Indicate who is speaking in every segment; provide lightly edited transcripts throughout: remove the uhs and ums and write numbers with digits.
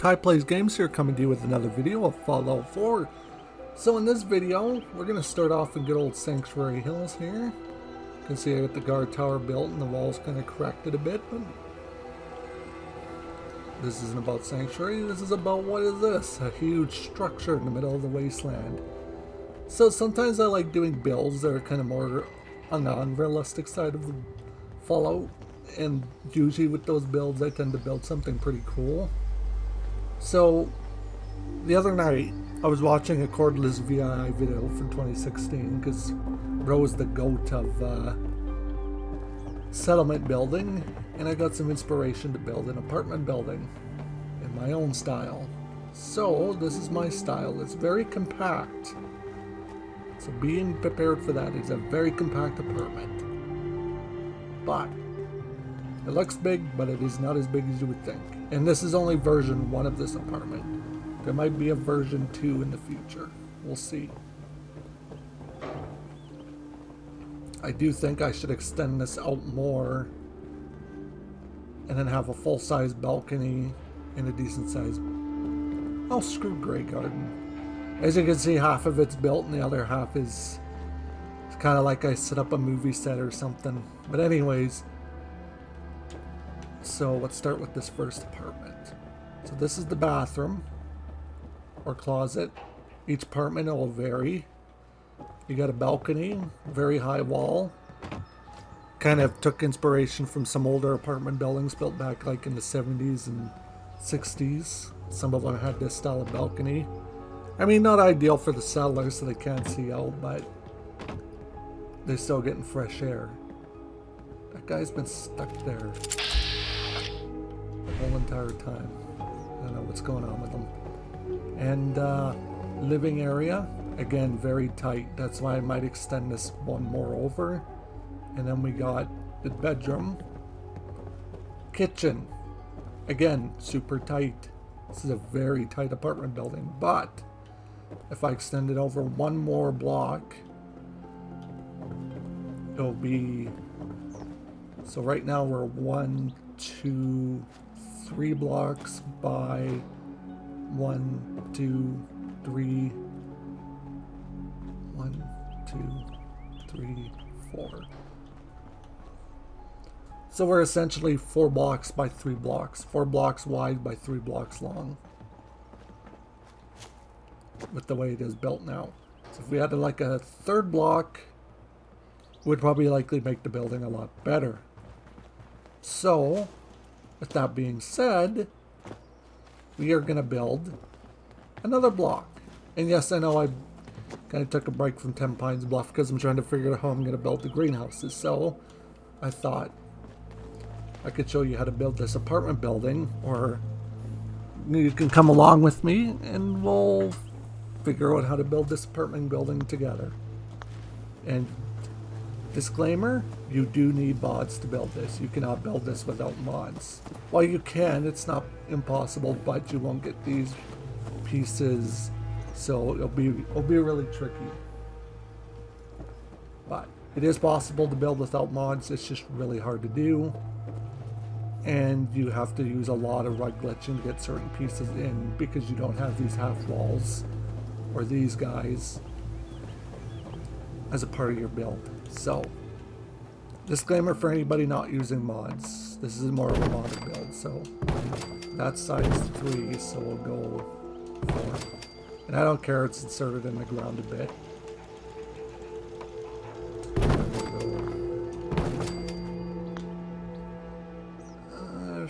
Speaker 1: Ty Plays Games here, coming to you with another video of Fallout 4. So in this video, we're going to start off in good old Sanctuary Hills here. You can see I got the guard tower built and the walls kind of cracked it a bit, but this isn't about Sanctuary, this is about, what is this? A huge structure in the middle of the wasteland. So sometimes I like doing builds that are kind of more on the unrealistic side of the Fallout, and usually with those builds I tend to build something pretty cool. So the other night I was watching a cordless VI video from 2016 because Ro's the goat of settlement building, and I got some inspiration to build an apartment building in my own style. So this is my style. It's very compact. So being prepared for that. It's a very compact apartment. But it looks big, but it is not as big as you would think. And this is only version 1 of this apartment. There might be a version 2 in the future. We'll see. I do think I should extend this out more and then have a full-size balcony and a decent-sized... Oh, screw Grey Garden. As you can see, half of it's built and the other half is... It's kind of like I set up a movie set or something. But anyways... So let's start with this first apartment. So this is the bathroom or closet. Each apartment will vary. You got a balcony, very high wall. Kind of took inspiration from some older apartment buildings built back like in the 70s and 60s. Some of them had this style of balcony. I mean, not ideal for the settlers so they can't see out, but they're still getting fresh air. That guy's been stuck there the whole entire time. I don't know what's going on with them. And living area, again, very tight. That's why I might extend this one more over. And then we got the bedroom. Kitchen, again, super tight. This is a very tight apartment building, but if I extend it over one more block, it'll be... So right now we're 1, 2, 3 blocks by 1, 2, 3, 1, 2, 3, 4. So we're essentially 4 blocks by 3 blocks, 4 blocks wide by 3 blocks long, with the way it is built now. So if we had like a third block, would probably likely make the building a lot better. So, with that being said, we are going to build another block. And yes, I know I kind of took a break from 10 Pines Bluff because I'm trying to figure out how I'm going to build the greenhouses. So, I thought I could show you how to build this apartment building, or you can come along with me and we'll figure out how to build this apartment building together. And disclaimer, you do need mods to build this. You cannot build this without mods. Well, you can, it's not impossible, but you won't get these pieces, so it'll be really tricky. But it is possible to build without mods, it's just really hard to do. And you have to use a lot of rug glitching to get certain pieces in because you don't have these half walls or these guys as a part of your build. So, disclaimer for anybody not using mods. This is more of a modded build, so that's size 3, so we'll go 4. And I don't care, it's inserted in the ground a bit.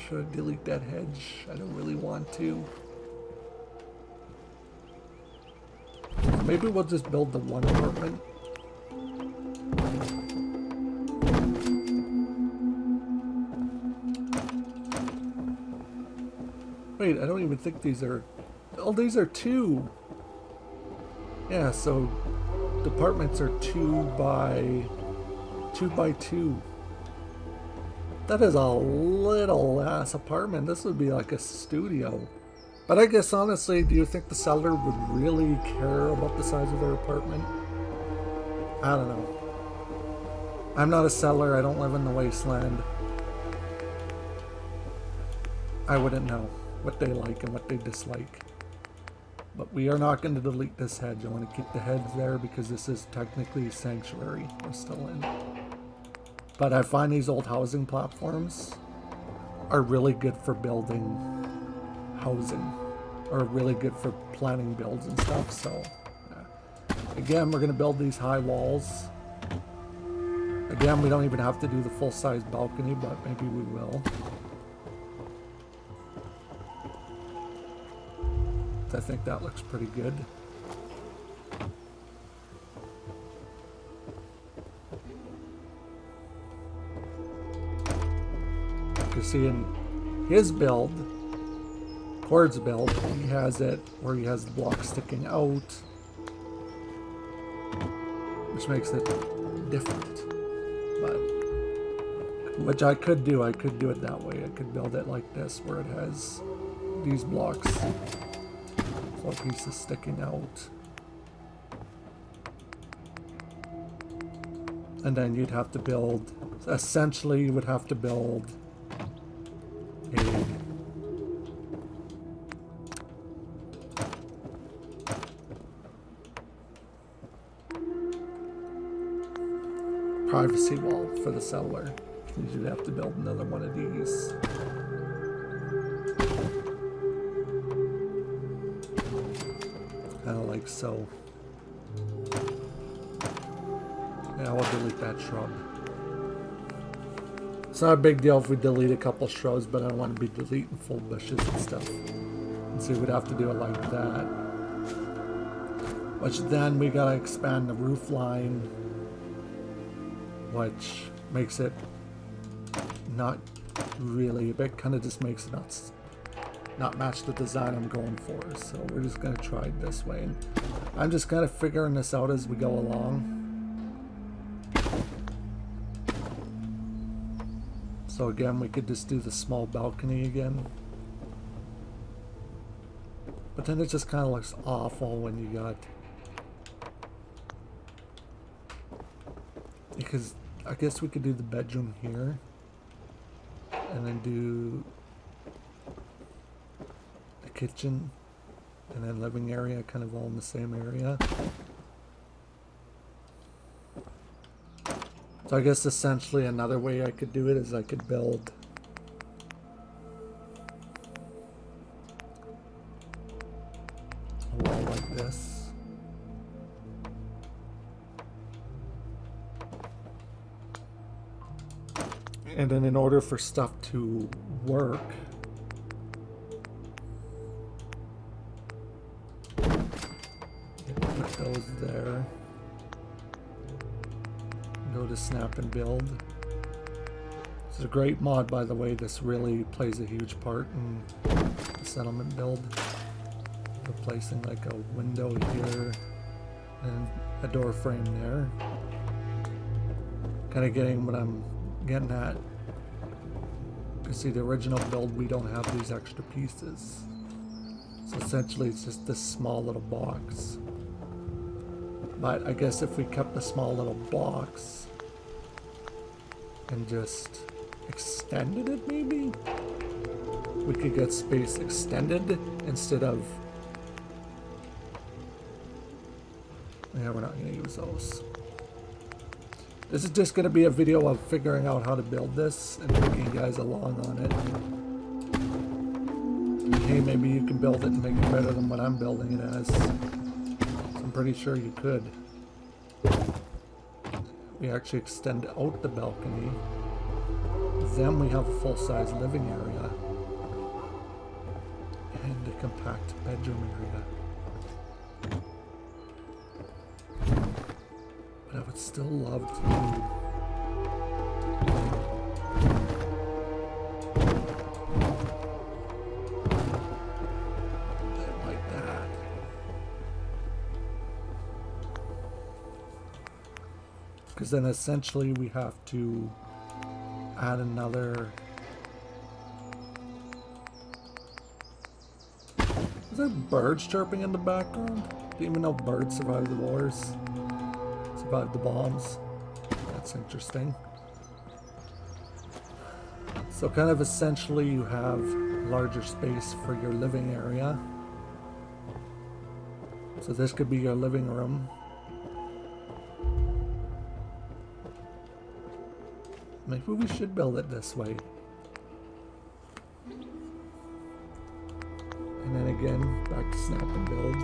Speaker 1: Should I delete that hedge? I don't really want to. Maybe we'll just build the one apartment. Wait, I don't even think these are... Oh, these are 2. Yeah, so departments are 2 by 2. That is a little ass apartment. This would be like a studio. But I guess honestly, do you think the seller would really care about the size of their apartment? I don't know. I'm not a seller. I don't live in the wasteland. I wouldn't know. what they like and what they dislike. But we are not going to delete this hedge. I want to keep the hedge there because this is technically sanctuary we're still in. But I find these old housing platforms are really good for building housing, or really good for planning builds and stuff. So again, we're going to build these high walls. Again, we don't even have to do the full-size balcony, but maybe we will. I think that looks pretty good. You can see in his build, Cord's build, he has it where he has the block sticking out, which makes it different. But which I could do it that way. I could build it like this, where it has these blocks, 4 pieces sticking out. And then you'd have to build, essentially you would have to build a privacy wall for the cellar. You'd have to build another one of these. Kind of like so. Yeah, I'll delete that shrub. It's not a big deal if we delete a couple shrubs, but I don't want to be deleting full bushes and stuff. And so we'd have to do it like that. Which then we gotta expand the roof line, which makes it not really, it kind of just makes it not match the design I'm going for. So we're just gonna try it this way. And I'm just kind of figuring this out as we go along. So again, we could just do the small balcony again. But then it just kind of looks awful when you got... Because I guess we could do the bedroom here. And then do the kitchen. And then living area kind of all in the same area. So I guess essentially another way I could do it is I could build a wall like this. And then in order for stuff to work, put those there. Go to snap and build. This is a great mod, by the way. This really plays a huge part in the settlement build. Replacing like a window here and a door frame there. Kind of getting what I'm getting at. You see, the original build, we don't have these extra pieces. So essentially it's just this small little box. But I guess if we kept the small little box and just extended it, maybe we could get space extended instead of... Yeah, we're not going to use those. This is just going to be a video of figuring out how to build this and taking you guys along on it. Hey, maybe you can build it and make it better than what I'm building it as. I'm pretty sure you could. We actually extend out the balcony. Then we have a full-size living area. And a compact bedroom area. But I would still love to do... Because then essentially we have to add another... Is there birds chirping in the background? Didn't even know birds survived the wars. Survived the bombs. That's interesting. So kind of essentially you have larger space for your living area. So this could be your living room. Maybe we should build it this way. And then again, back to snap and build.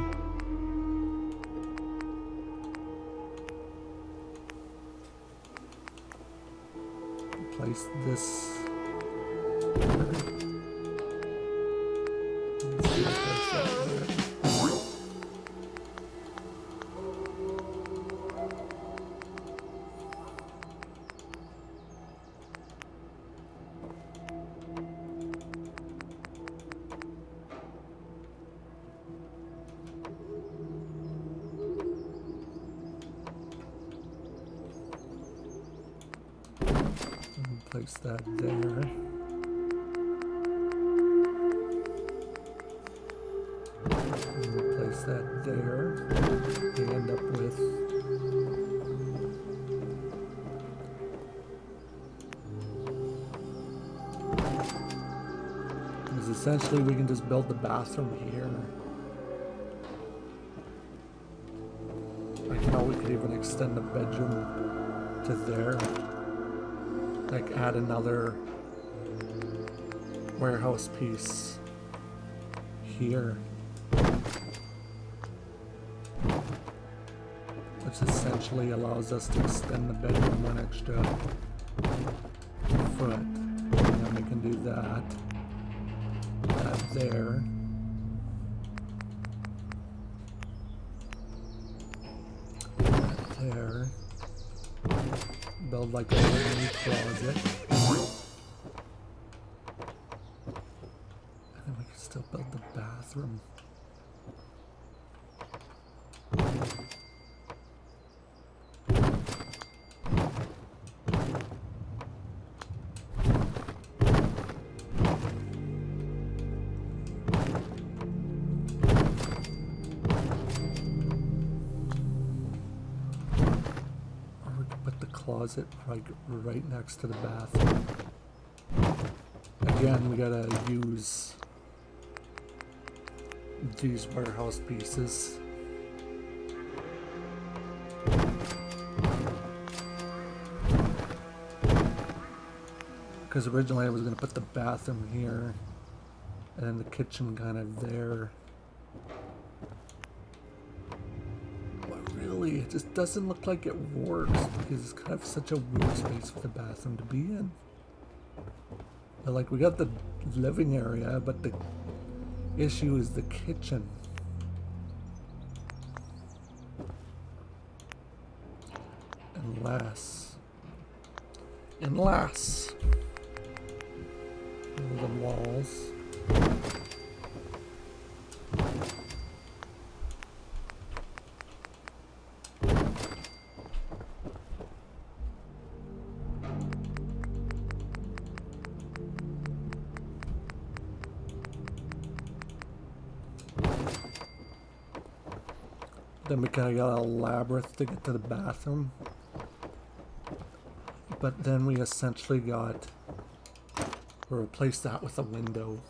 Speaker 1: Place this. Place that there. And place that there. We end up with because essentially we can just build the bathroom here. Like how we could even extend the bedroom to there. Like add another warehouse piece here, which essentially allows us to extend the bedroom one extra foot. And then we can do that. That there. That there. Build like a mini closet. And then we can still build the bathroom. Closet right next to the bathroom. Again, we gotta use these warehouse pieces. Because originally I was gonna put the bathroom here and then the kitchen kind of there. It just doesn't look like it works because it's kind of such a weird space for the bathroom to be in. But like we got the living area, but the issue is the kitchen. Unless the walls. Then we kind of got a labyrinth to get to the bathroom. But then we essentially got... we'll replace that with a window.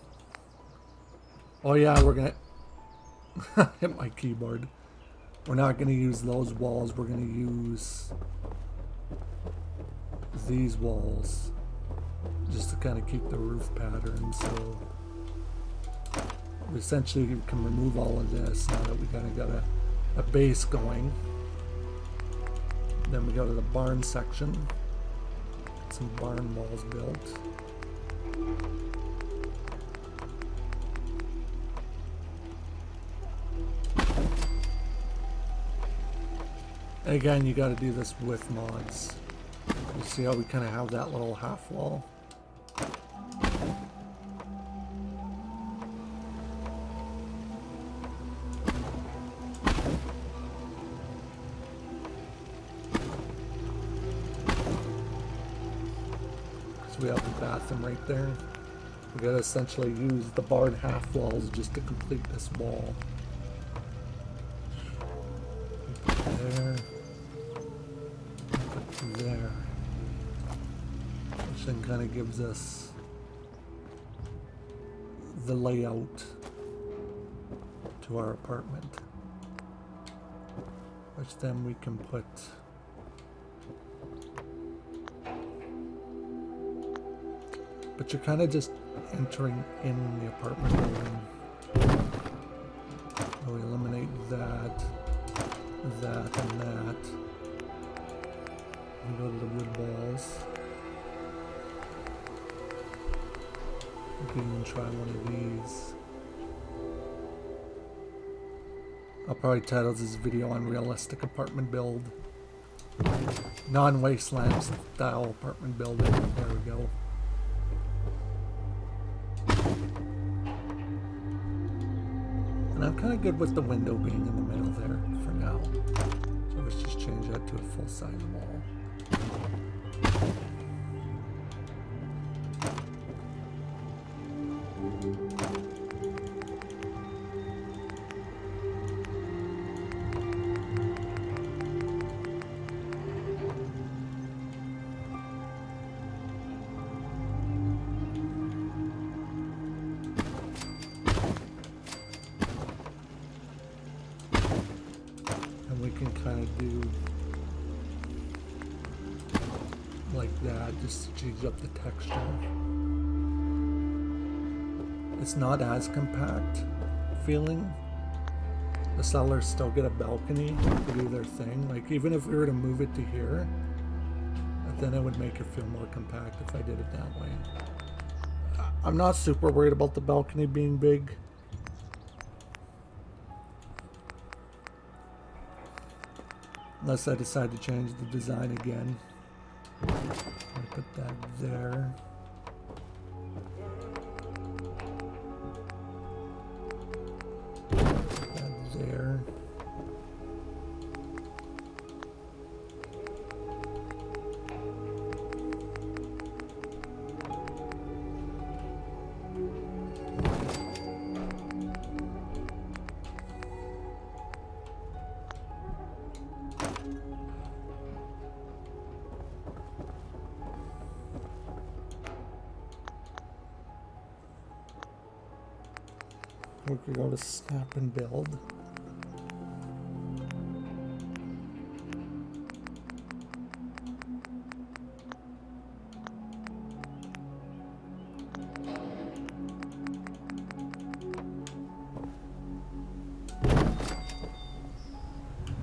Speaker 1: Oh yeah, we're gonna... hit my keyboard. We're not gonna use those walls, we're gonna use... these walls. Just to kind of keep the roof pattern, so... we essentially can remove all of this now that we kind of got a base going. Then we go to the barn section. Some barn walls built. Again, you got to do this with mods. You see how we kind of have that little half wall? We have the bathroom right there. We gotta essentially use the barn half walls just to complete this wall. Put there. Put there. Which then kind of gives us the layout to our apartment, which then we can put but you're kind of just entering in the apartment building. So we eliminate that, that, and that. We go to the wood balls. We can even try one of these. I'll probably title this video Unrealistic Apartment Build. Non-wasteland style apartment building. There we go. And I'm kind of good with the window being in the middle there for now. So let's just change that to a full-size wall. Just to change up the texture. It's not as compact feeling. The sellers still get a balcony to do their thing. Like even if we were to move it to here, then it would make it feel more compact if I did it that way. I'm not super worried about the balcony being big. Unless I decide to change the design again. Put that there. Put that there. We could go to snap and build.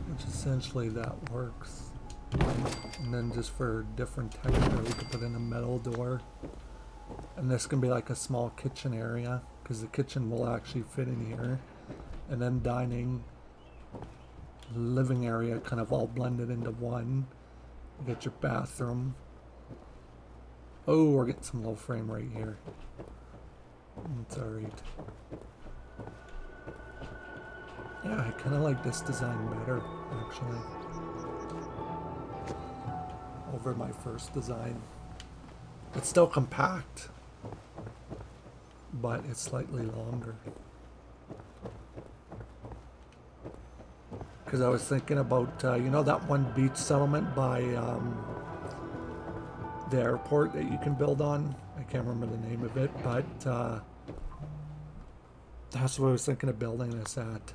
Speaker 1: Which essentially that works. And then just for different texture, we could put in a metal door. And this can be like a small kitchen area, because the kitchen will actually fit in here. And then dining, living area kind of all blended into one. You get your bathroom. Oh, we're getting some low frame rate here. It's alright. Yeah, I kind of like this design better, actually. Over my first design. It's still compact, but it's slightly longer. Because I was thinking about, you know, that one beach settlement by the airport that you can build on? I can't remember the name of it, but that's what I was thinking of building this at.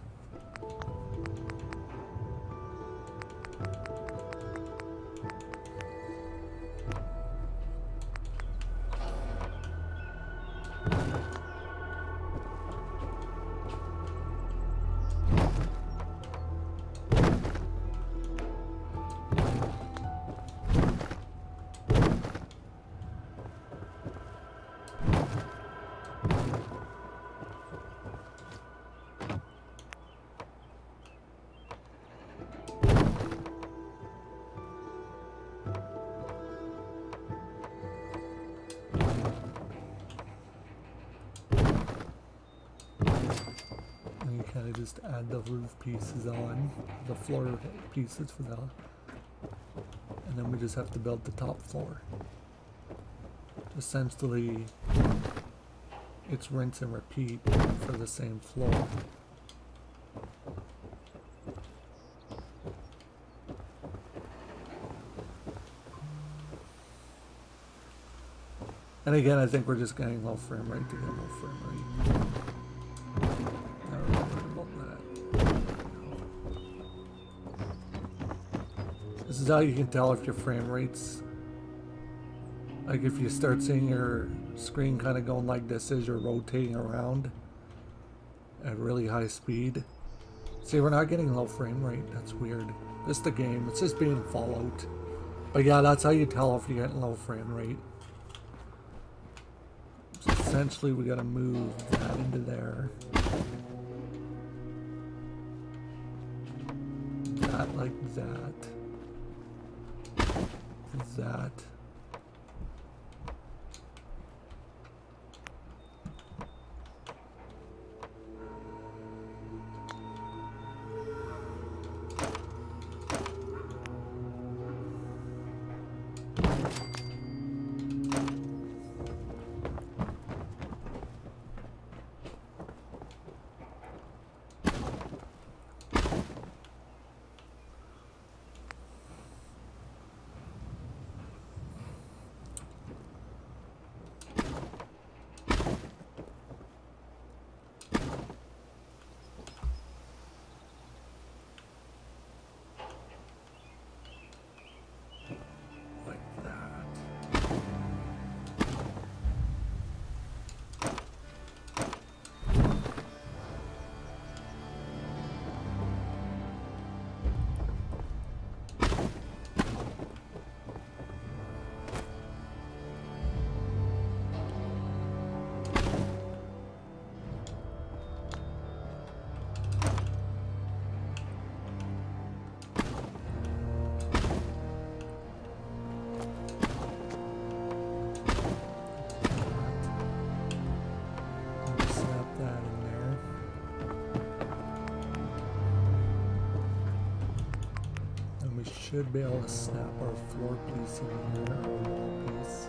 Speaker 1: Just add the roof pieces on, the floor pieces for that, and then we just have to build the top floor. Essentially, it's rinse and repeat for the same floor. And again, I think we're just getting low frame rate to get low frame rate. is how you can tell if your frame rate's, like if you start seeing your screen kind of going like this as you're rotating around at really high speed. See, we're not getting low frame rate. That's weird. This is the game. It's just being Fallout. But yeah, that's how you tell if you're getting low frame rate. So essentially, we gotta move that into there. That like that. That. Should be able to snap our floor piece in here, our wall piece.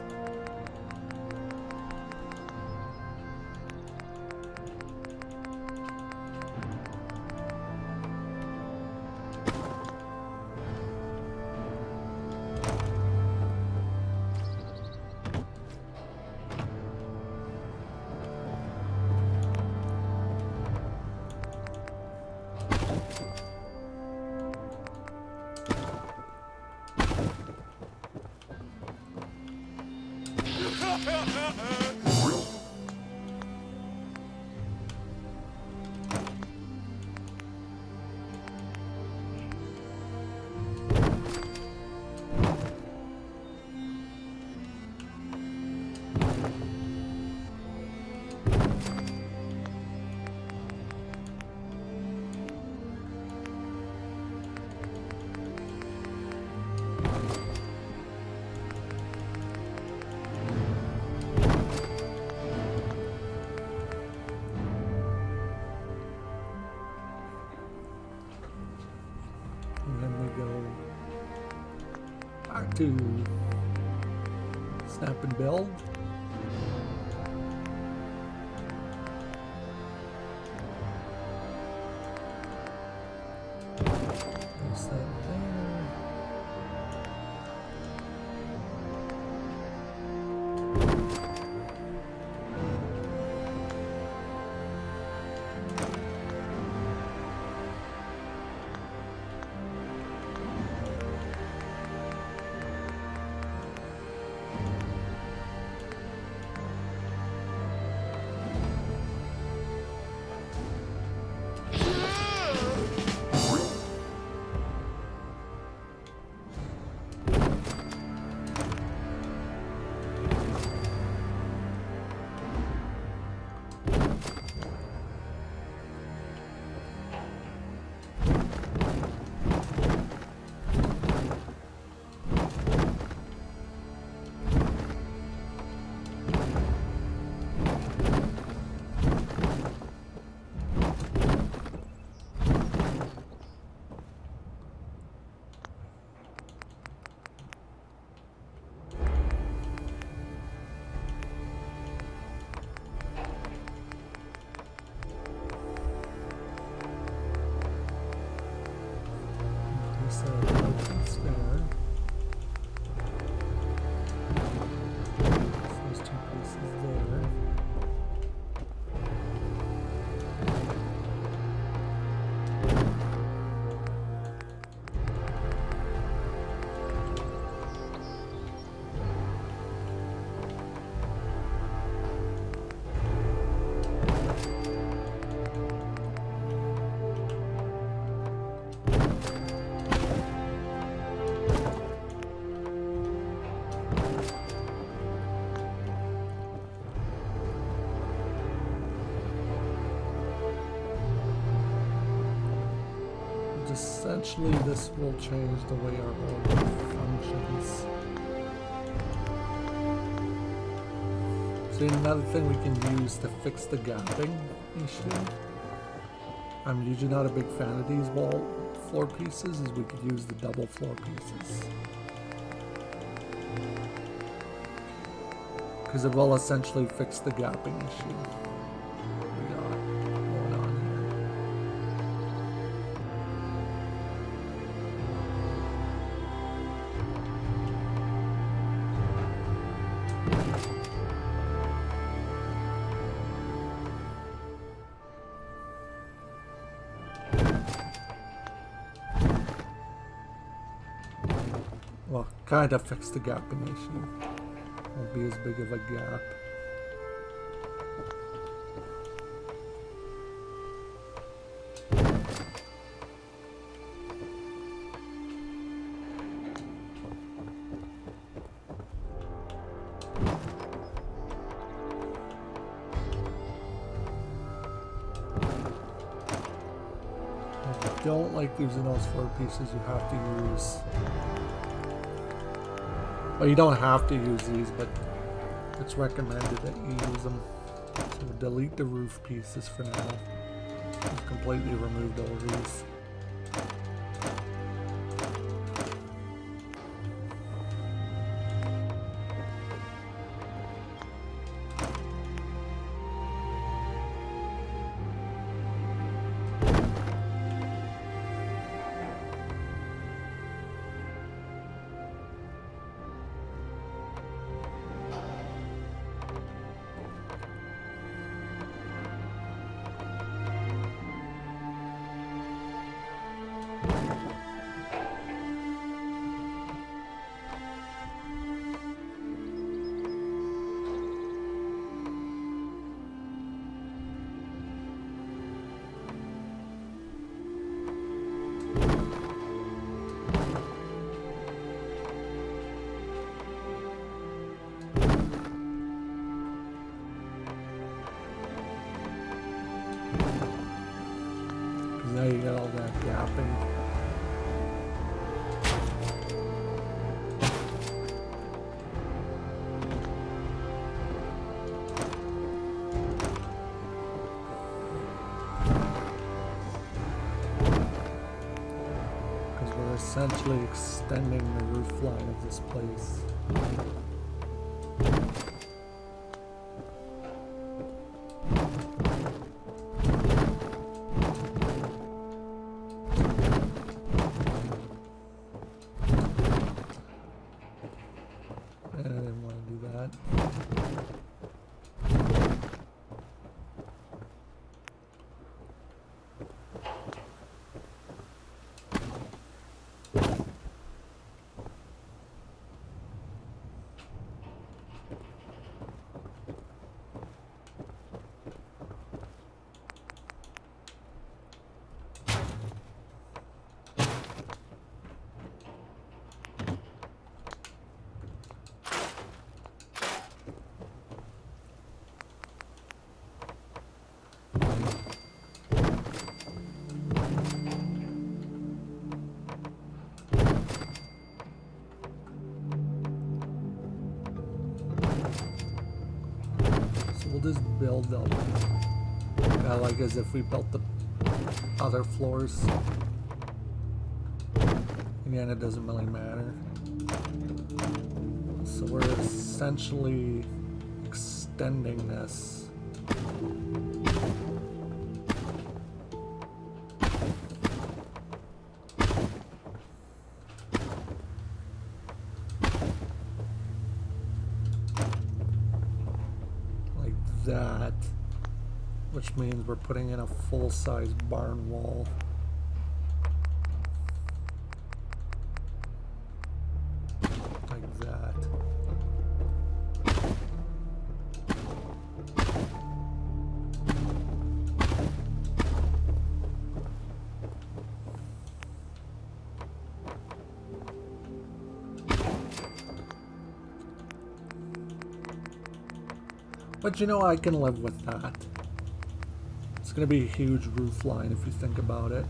Speaker 1: To snap and build. There's that there. essentially this will change the way our whole functions. So another thing we can use to fix the gapping issue, I'm usually not a big fan of these floor pieces, is we could use the double floor pieces. Because it will essentially fix the gapping issue we got going on here. Well, kind of fix the gapping issue. Won't be as big of a gap. I don't like using those floor pieces. You have to use... Well, you don't have to use these, but it's recommended that you use them. So delete the roof pieces for now. Just completely remove all these. Now you got all that gapping. Because we're essentially extending the roof line of this place. Just build them. Yeah, like as if we built the other floors. Again, it doesn't really matter. So we're essentially extending this. That, which means we're putting in a full-size barn wall. Like that. But you know, I can live with that. It's going to be a huge roof line if you think about it.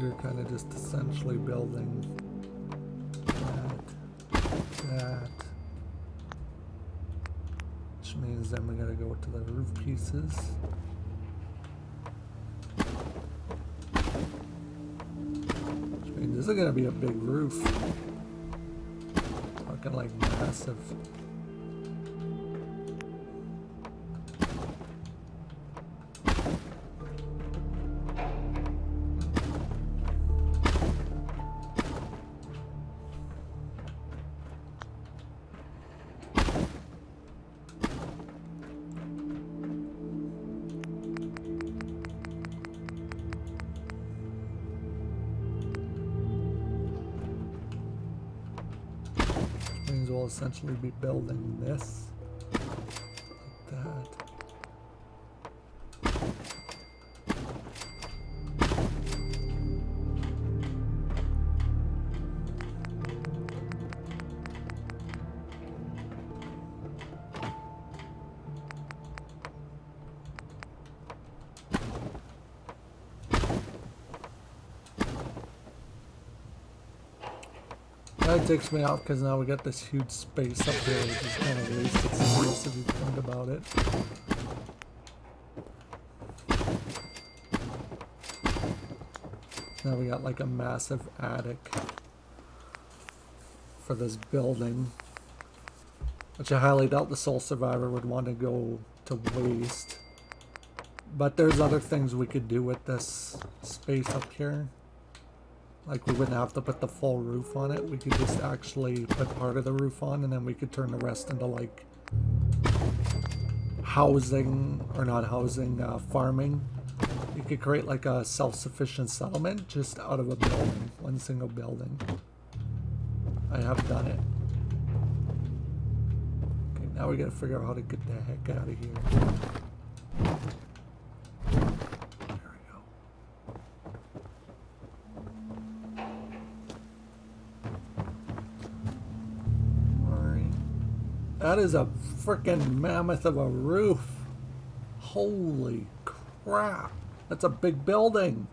Speaker 1: you're kind of just essentially building that. Which means then we gotta go to the roof pieces. Which means this is gonna be a big roof. Talking like massive. We'll essentially be building this like that. That takes me out because now we got this huge space up here, which is kind of wasted space if you think about it. Now we got like a massive attic for this building, which I highly doubt the Soul Survivor would want to go to waste. But there's other things we could do with this space up here. Like, we wouldn't have to put the full roof on it. We could just actually put part of the roof on, and then we could turn the rest into, like, housing, or not housing, farming. You could create, like, a self-sufficient settlement just out of a building, one single building. I have done it. Okay, now we gotta figure out how to get the heck out of here. That is a freaking mammoth of a roof. Holy crap. That's a big building.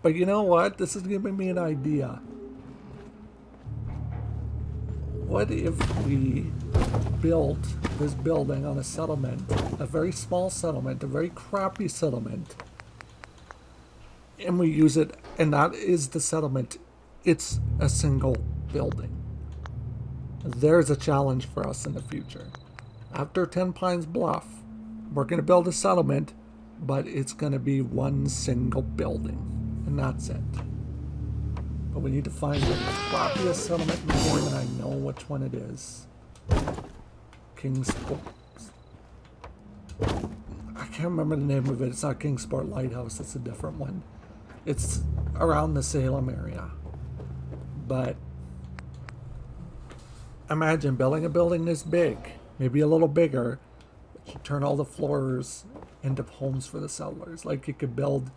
Speaker 1: But you know what? This is giving me an idea. What if we built this building on a settlement, a very small settlement, a very crappy settlement, and we use it, and that is the settlement. It's a single building. There's a challenge for us in the future. After 10 Pines Bluff, we're going to build a settlement, but it's going to be one single building, and that's it. But we need to find the crappiest settlement in the game, and I know which one it is. Kingsport. I can't remember the name of it. It's not Kingsport Lighthouse. It's a different one. It's around the Salem area. But imagine building a building this big, maybe a little bigger, but you turn all the floors into homes for the settlers. Like, you could build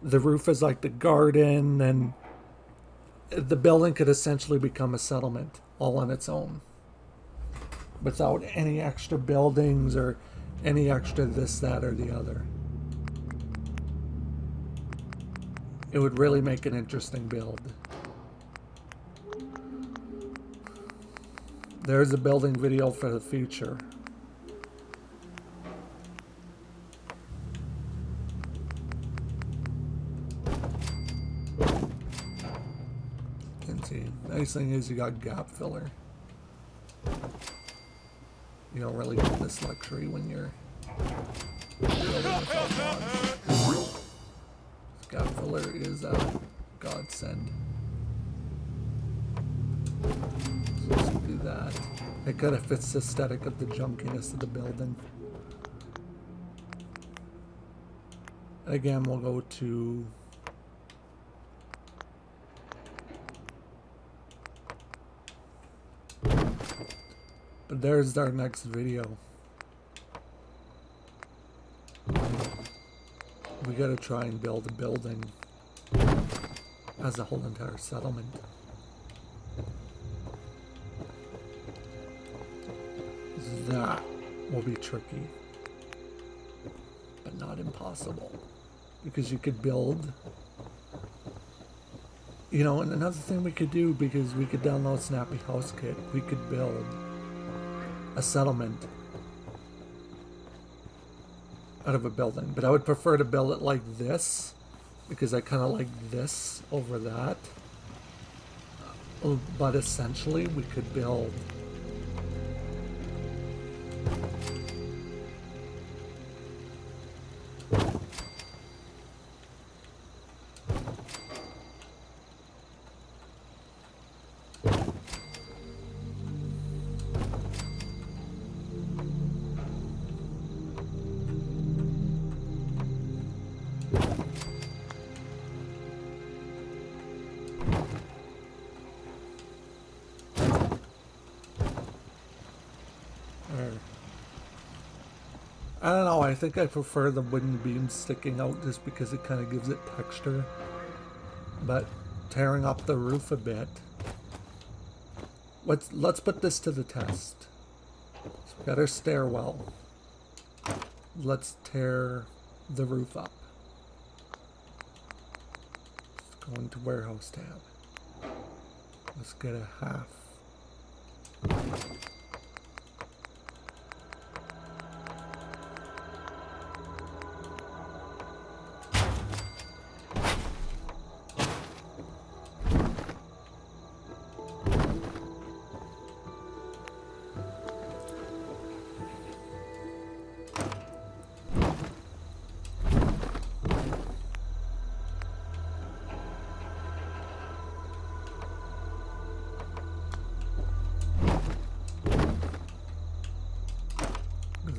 Speaker 1: the roof as like the garden, and the building could essentially become a settlement all on its own without any extra buildings or any extra this, that, or the other. It would really make an interesting build. There's a building video for the future. Can see. Nice thing is you got gap filler. You don't really get this luxury when you're building without mods. Gap filler is a godsend. Let's do that. It kind of fits the aesthetic of the junkiness of the building. And again, we'll go to but there's our next video. We gotta try and build a building as a whole entire settlement. That will be tricky, but not impossible, because you could build You know, and another thing we could do, because we could download Snappy House Kit, we could build a settlement out of a building. But I would prefer to build it like this, because I kind of like this over that. But essentially, we could build I don't know, I think I prefer the wooden beams sticking out just because it kind of gives it texture. But tearing up the roof a bit. Let's put this to the test. So we got our stairwell. Let's tear the roof up. Let's go into warehouse tab. Let's get a half.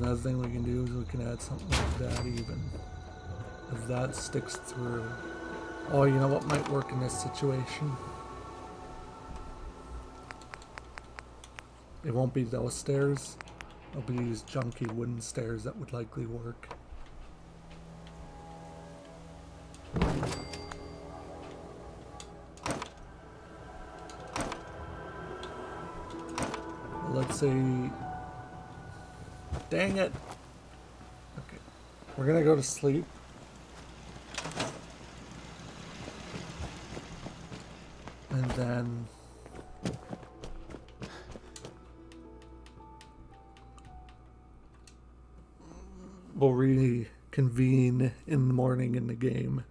Speaker 1: Another thing we can do is we can add something like that even. If that sticks through. Oh, you know what might work in this situation? It won't be those stairs. It'll be these junky wooden stairs that would likely work. Let's say... Dang it! Okay. We're gonna go to sleep. And then... we'll reconvene in the morning in the game.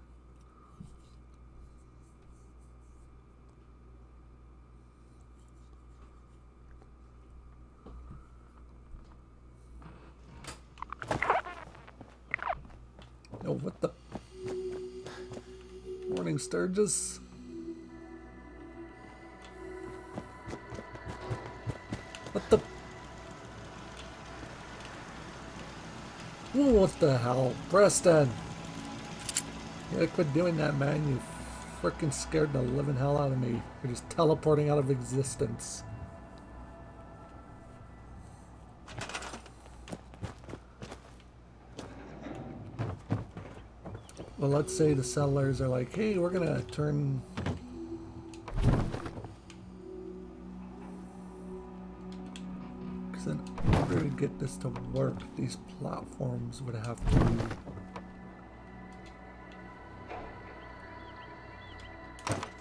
Speaker 1: Oh, what the? Morning, Sturgis. What the? Ooh, what the hell? Preston! You gotta quit doing that, man. You freaking scared the living hell out of me. You're just teleporting out of existence. Well, let's say the settlers are like, hey, we're gonna turn... Because in order to get this to work, these platforms would have to be...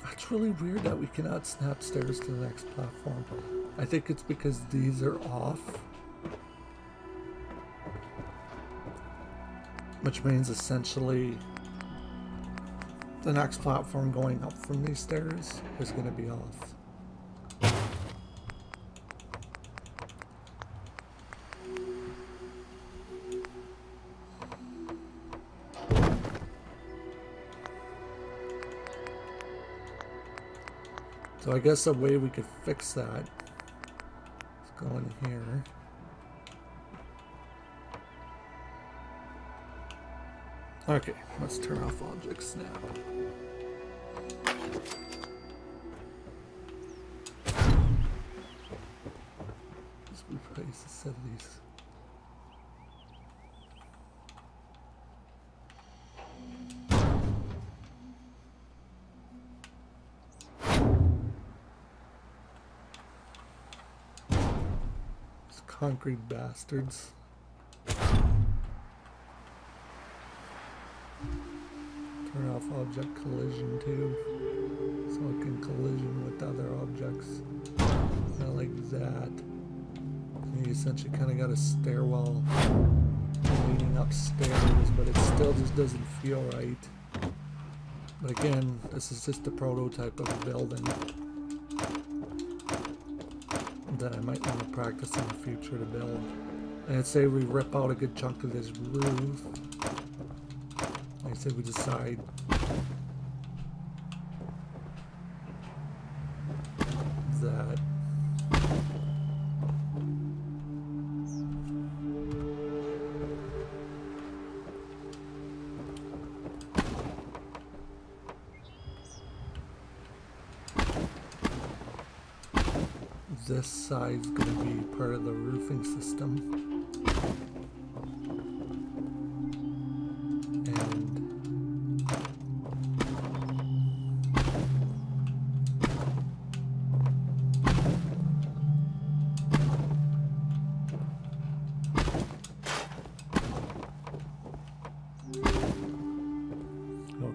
Speaker 1: That's really weird that we cannot snap stairs to the next platform. I think it's because these are off. Which means essentially... the next platform going up from these stairs is going to be off. So I guess a way we could fix that is go in here. Okay, let's turn off object snap. Let's replace a set of these. These concrete bastards. Turn off object collision too. so it can collision with other objects. Kind of like that. And you essentially kind of got a stairwell leading upstairs, but it still just doesn't feel right. But again, this is just a prototype of a building that I might want to practice in the future to build. And I'd say we rip out a good chunk of this roof. Like I say, we decide that this side's going to be part of the roofing system.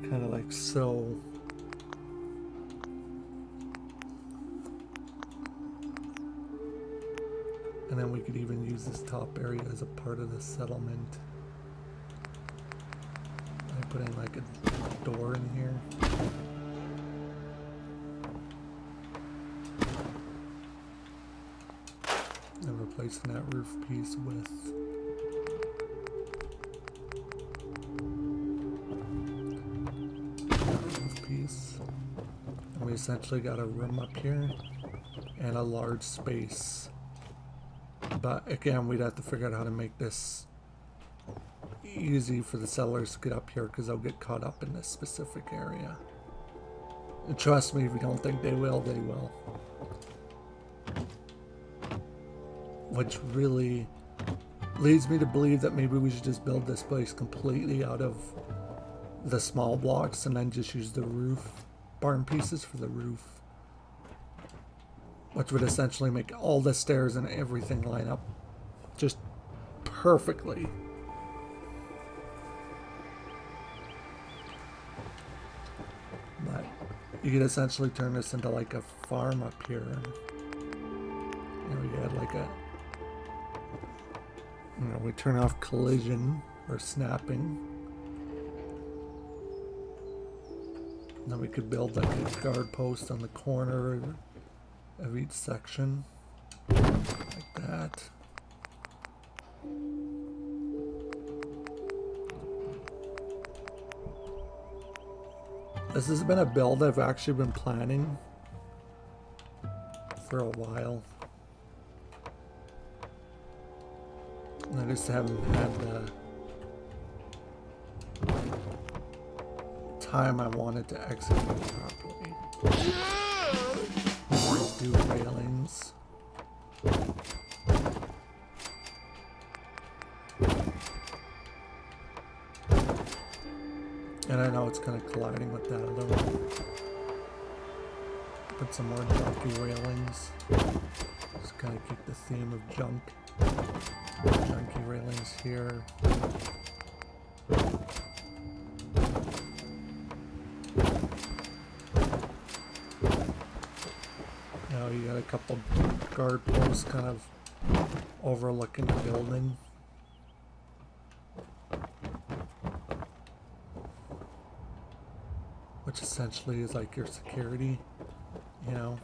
Speaker 1: Kind of like so. And then we could even use this top area as a part of the settlement. I put in like a door in here. And replacing that roof piece with piece. And we essentially got a room up here and a large space. But again, we'd have to figure out how to make this easy for the settlers to get up here, because they'll get caught up in this specific area. And trust me, if you don't think they will, they will. Which really leads me to believe that maybe we should just build this place completely out of the small blocks and then just use the roof barn pieces for the roof, which would essentially make all the stairs and everything line up just perfectly. But you could essentially turn this into like a farm up here. You know, you had like a, you know, we turn off collision or snapping. Then we could build like a guard post on the corner of each section, like that. This has been a build I've actually been planning for a while. And I just haven't had the time I wanted to execute properly. Let's do railings. And I know it's kind of colliding with that a little. Put some more junky railings. Just kind of keep the theme of junk. Junky railings here. Now you got a couple guard posts kind of overlooking the building. Which essentially is like your security, you know.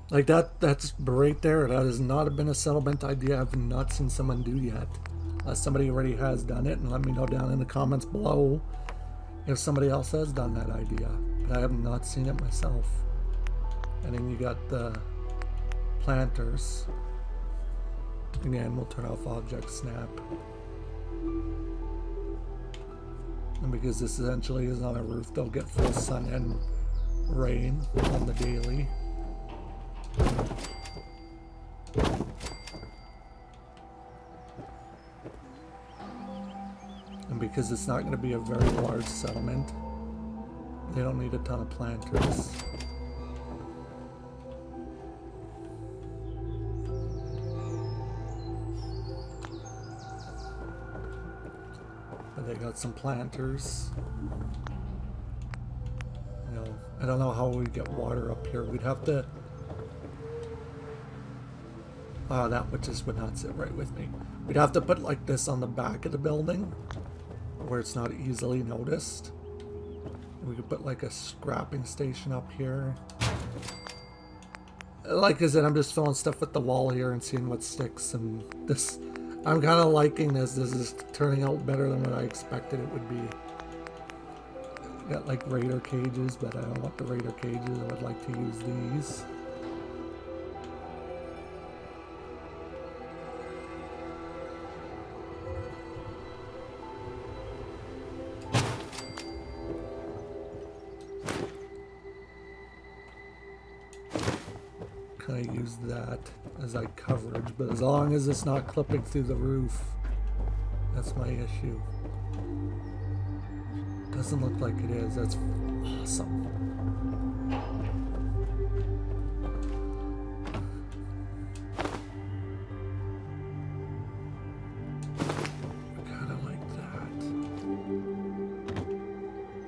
Speaker 1: Like that's right there. That has not been a settlement idea I've not seen someone do yet. Somebody already has done it, and let me know down in the comments below if somebody else has done that idea. But I have not seen it myself. And then you got the planters. Again, we'll turn off object snap. And because this essentially is on a roof, they'll get full sun and rain on the daily. And because it's not going to be a very large settlement, they don't need a ton of planters. But they got some planters. You know, I don't know how we get water up here. We'd have to... that would not sit right with me. We'd have to put like this on the back of the building where it's not easily noticed. We could put like a scrapping station up here. Like I said, I'm just throwing stuff at the wall here and seeing what sticks, and this, I'm kind of liking this. This is turning out better than what I expected it would be. We got like raider cages, but I don't want the raider cages. I would like to use these. I use that as like coverage, but as long as it's not clipping through the roof, that's my issue. Doesn't look like it is. That's awesome. Kind of like that.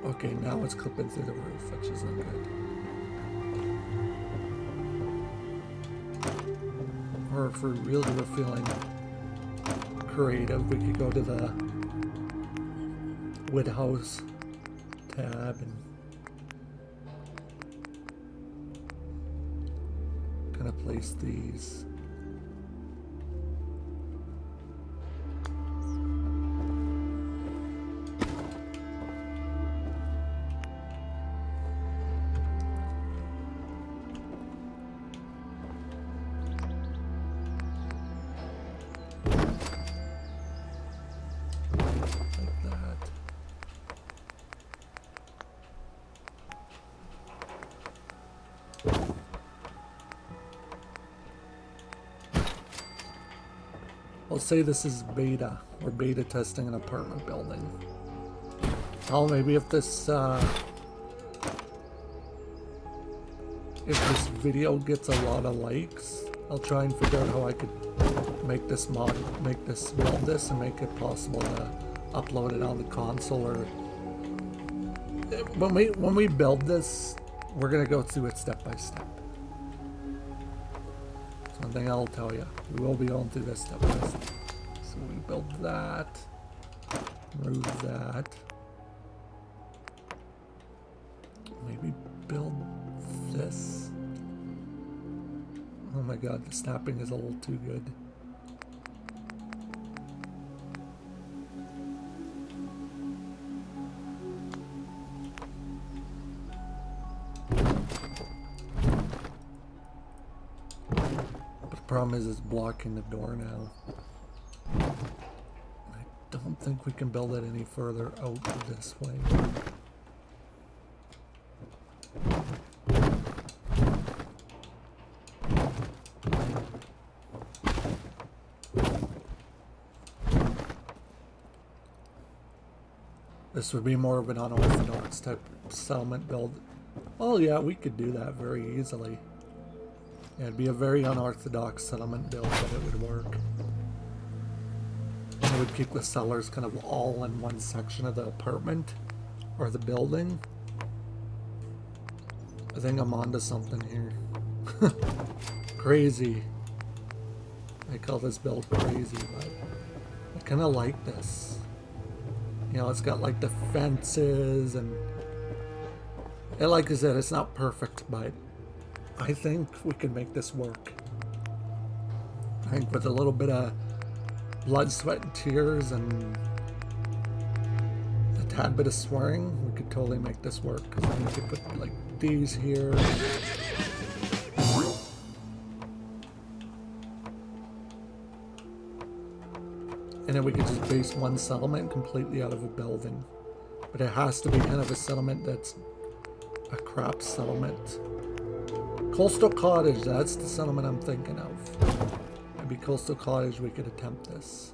Speaker 1: Okay, now it's clipping through the roof, which isn't good. Or if we really were feeling creative, we could go to the wood house tab and kind of place these. I'll say this is beta. We're beta testing an apartment building. Oh, maybe if this video gets a lot of likes, I'll try and figure out how I could make this build this and make it possible to upload it on the console. Or when we build this, we're gonna go through it step by step. One thing I'll tell you, we will be going through this step by step. So we build that, move that, maybe build this. Oh my god, the snapping is a little too good. Problem is, it's blocking the door now. I don't think we can build it any further out this way. This would be more of an unorthodox type settlement build. Oh yeah, we could do that very easily. Yeah, it'd be a very unorthodox settlement build, but it would work. It would keep the sellers kind of all in one section of the apartment or the building. I think I'm onto something here. Crazy. I call this build crazy, but I kind of like this. You know, it's got like the fences and like I said, it's not perfect, but I think we can make this work. I think with a little bit of blood, sweat, and tears and a tad bit of swearing, we could totally make this work. Because then we could put like these here. And then we could just base one settlement completely out of a building. But it has to be kind of a settlement that's a crap settlement. Coastal Cottage, that's the settlement I'm thinking of. Maybe Coastal Cottage, we could attempt this.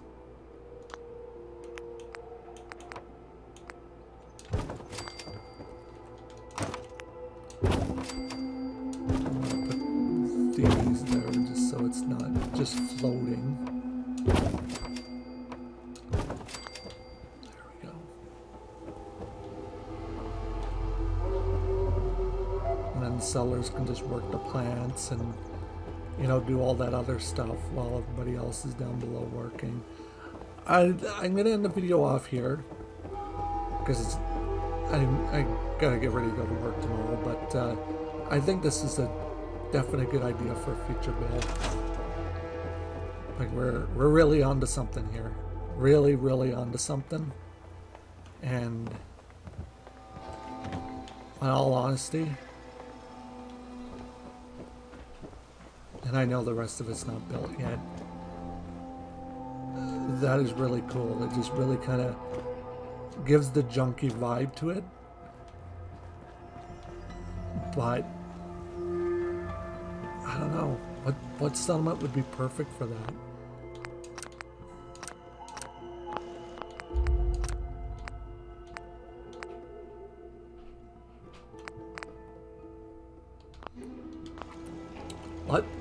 Speaker 1: Put these there just so it's not just floating. There we go. and settlers can just work the plants and, you know, do all that other stuff while everybody else is down below working. I'm gonna end the video off here because I gotta get ready to go to work tomorrow. But I think this is a definitely good idea for a future build. Like we're really onto something here, really onto something. And in all honesty, and I know the rest of it's not built yet, that is really cool. It just really kind of gives the junky vibe to it. But I don't know what settlement would be perfect for that.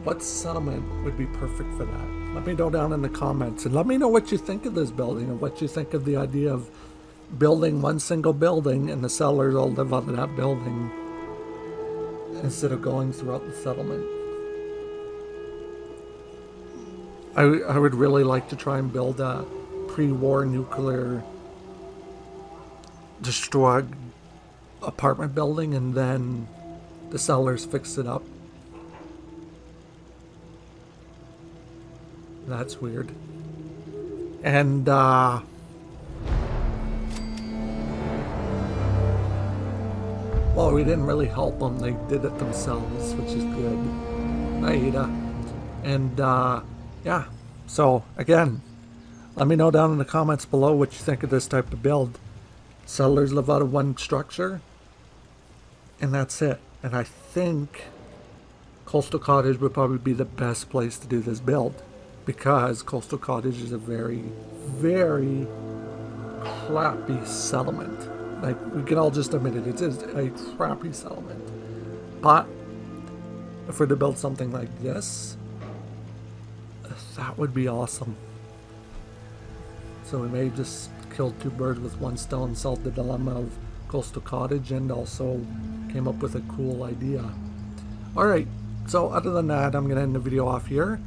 Speaker 1: What settlement would be perfect for that? Let me know down in the comments, and let me know what you think of this building and what you think of the idea of building one single building and the settlers all live out of that building instead of going throughout the settlement. I would really like to try and build a pre-war nuclear destroyed apartment building and then the settlers fix it up. That's weird. And well, we didn't really help them. They did it themselves, which is good. Aida. And yeah. So again, let me know down in the comments below what you think of this type of build. Settlers live out of one structure, and that's it. And I think Coastal Cottage would probably be the best place to do this build, because Coastal Cottage is a very crappy settlement. Like, we can all just admit it, it is a crappy settlement. But if we're to build something like this, that would be awesome. So we may just kill two birds with one stone, solved the dilemma of Coastal Cottage, and also came up with a cool idea. Alright, so other than that, I'm going to end the video off here.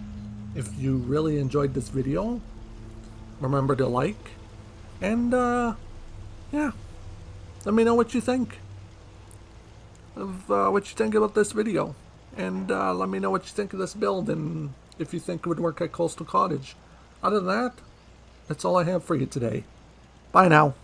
Speaker 1: If you really enjoyed this video, remember to like, and yeah, let me know what you think of what you think about this video, and let me know what you think of this build, and if you think it would work at Coastal Cottage. Other than that, that's all I have for you today. Bye now.